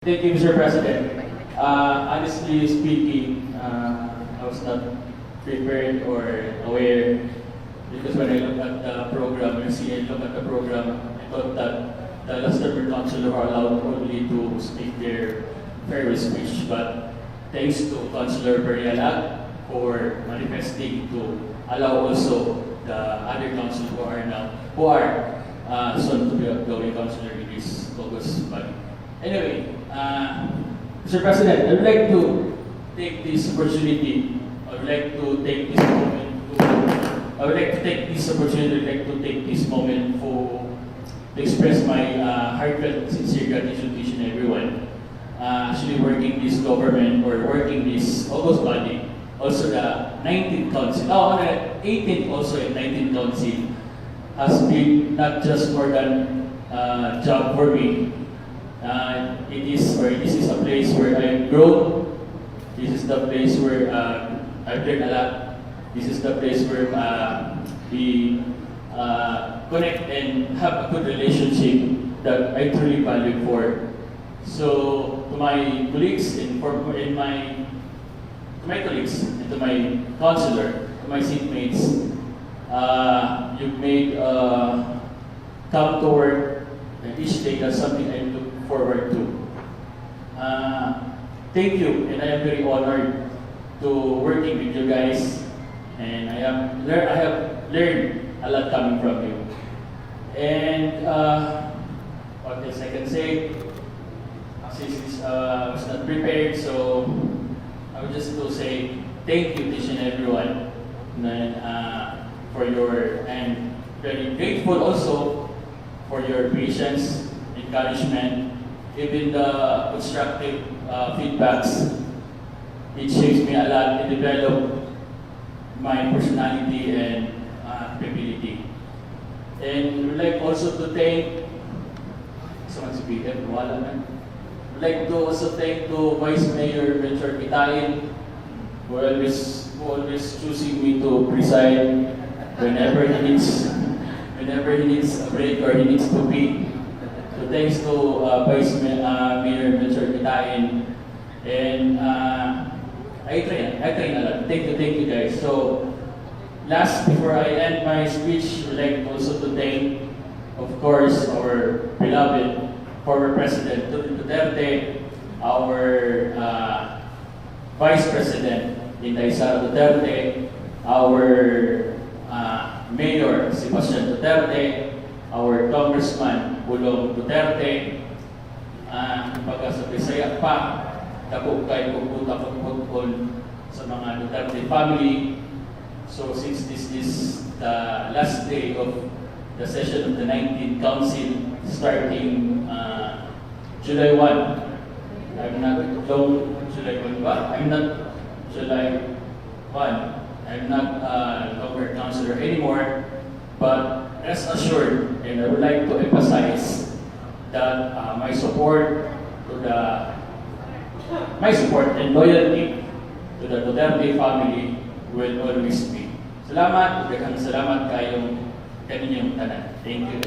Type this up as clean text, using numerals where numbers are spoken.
Thank you, Mr. President. Honestly speaking, I was not prepared or aware because when I look at the program, I look at the program, I thought that the Luxembourg Councilor are allowed only to speak their farewell speech. But thanks to Councilor Periala for manifesting to allow also the other councilors who are soon to be outgoing councilor in this August body. Anyway, Mr. President, I would like to take this opportunity. I would like to take this moment to express my heartfelt, sincere gratitude to each and everyone. Actually working this government or working this August body, also the 19th council, the 18th also and 19th council has been not just more than job for me. This is a place where I've grown. This is the place where I've learned a lot. This is the place where we connect and have a good relationship that I truly value for. So to my colleagues and to my colleagues and to my counselor, to my seatmates, you've made come to work each day. That's something I look forward to. Thank you, and I am very honored to working with you guys, and I have learned a lot coming from you. And what else I can say? Since I was not prepared, so I would just to say thank you to each and everyone, for your, and very grateful also for your patience, encouragement, even the constructive feedbacks. It shapes me a lot and develop my personality and ability. And would like also to thank would like to also thank to Vice Mayor Richard Kitain, who always choosing me to preside whenever he needs a break or he needs to be. So thanks to Vice Mayor Richard Kitain, and I train a lot. Thank you guys. So last, before I end my speech, I'd like also to thank, of course, our beloved former President Duterte, our Vice President Inday Sara Duterte, our Mayor Sebastian Duterte, our Congressman Pulong Duterte, pagka sa Bisaya pa, dako kay pagputapon sa mga Duterte family. So since this is the last day of the session of the 19th Council, starting July 1, I'm not longer councilor anymore, but rest assured, and I would like to emphasize that my support and loyalty to the Duterte family will always be. Salamat, daghang salamat kayong kaninyong tanan. Thank you.